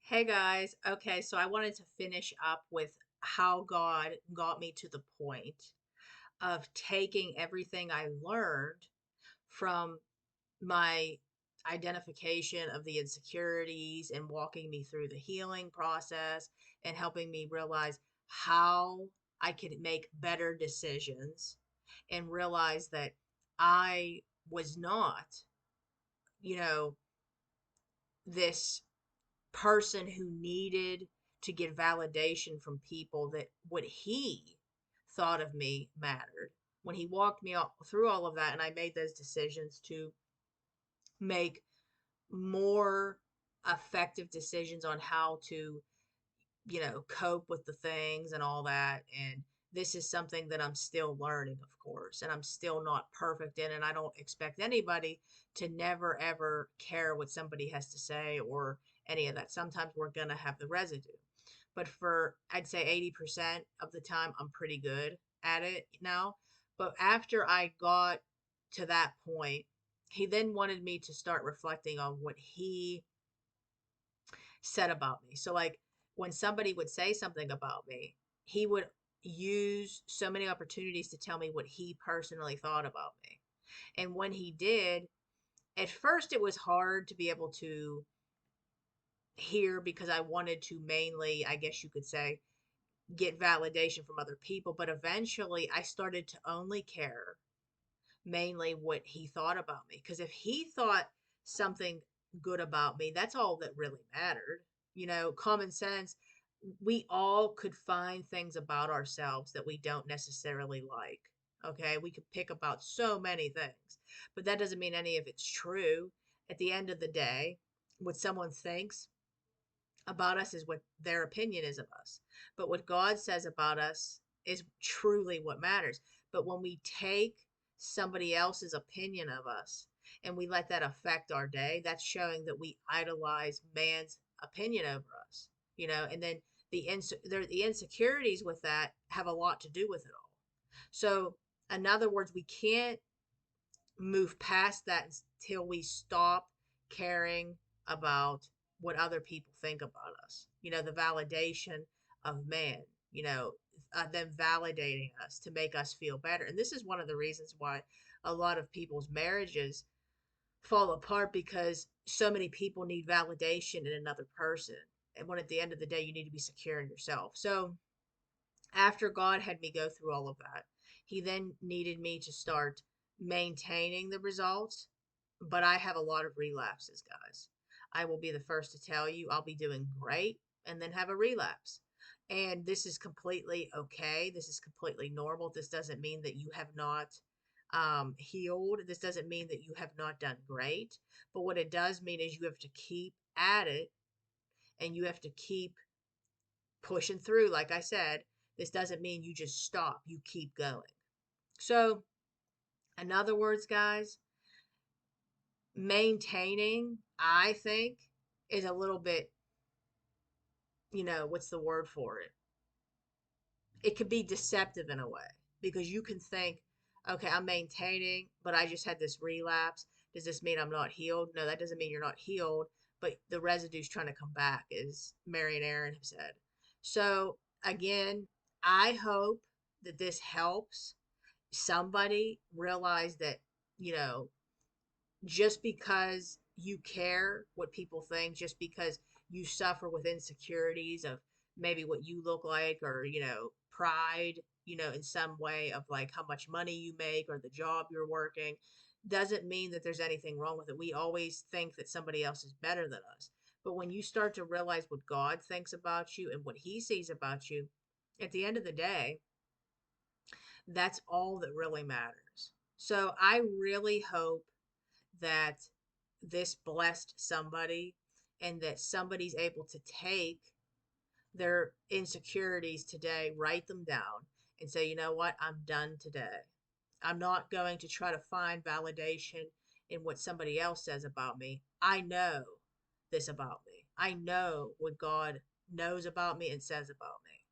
Hey guys, okay, so I wanted to finish up with how God got me to the point of taking everything I learned from my identification of the insecurities and walking me through the healing process and helping me realize how I could make better decisions and realize that I was not, you know, this person who needed to get validation from people that what he thought of me mattered. When he walked me through all of that and I made those decisions to make more effective decisions on how to cope with the things and all that. And this is something that I'm still learning, of course, and I'm still not perfect in. And I don't expect anybody to never, ever care what somebody has to say or any of that. Sometimes we're going to have the residue. But for, I'd say 80% of the time, I'm pretty good at it now. But after I got to that point, he then wanted me to start reflecting on what he said about me. So like when somebody would say something about me, he would use so many opportunities to tell me what he personally thought about me. And when he did, at first it was hard to be able to hear because I wanted to mainly, I guess you could say, get validation from other people. But eventually I started to only care mainly what he thought about me. Because if he thought something good about me, that's all that really mattered. Common sense, we all could find things about ourselves that we don't necessarily like. Okay, we could pick about so many things, but that doesn't mean any of it's true. At the end of the day, what someone thinks about us is what their opinion is of us. But what God says about us is truly what matters. But when we take somebody else's opinion of us and we let that affect our day, that's showing that we idolize man's opinion over us, and then the insecurities with that have a lot to do with it all. So, in other words, we can't move past that until we stop caring about what other people think about us. The validation of man, them validating us to make us feel better. And this is one of the reasons why a lot of people's marriages fall apart because so many people need validation in another person. And when at the end of the day, you need to be secure in yourself. So after God had me go through all of that, he then needed me to start maintaining the results. But I have a lot of relapses, guys. I will be the first to tell you I'll be doing great and then have a relapse. And this is completely okay. This is completely normal. This doesn't mean that you have not healed. This doesn't mean that you have not done great. But what it does mean is you have to keep at it and you have to keep pushing through. Like I said, this doesn't mean you just stop, you keep going. So, in other words, guys, maintaining, I think, is a little bit, what's the word for it? It could be deceptive in a way because you can think, okay, I'm maintaining, but I just had this relapse. Does this mean I'm not healed? No, that doesn't mean you're not healed, but the residue's trying to come back, as Mary and Aaron have said. So, again, I hope that this helps somebody realize that, you know, just because you care what people think, just because you suffer with insecurities of maybe what you look like or, pride, in some way of like how much money you make or the job you're working, doesn't mean that there's anything wrong with it. We always think that somebody else is better than us. But when you start to realize what God thinks about you and what he sees about you, at the end of the day, that's all that really matters. So I really hope that this blessed somebody and that somebody's able to take their insecurities today, write them down, and say, you know what, I'm done today. I'm not going to try to find validation in what somebody else says about me. I know this about me. I know what God knows about me and says about me.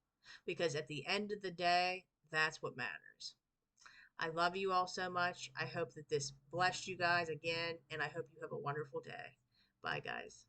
Because at the end of the day, that's what matters. I love you all so much. I hope that this blessed you guys again, and I hope you have a wonderful day. Bye, guys.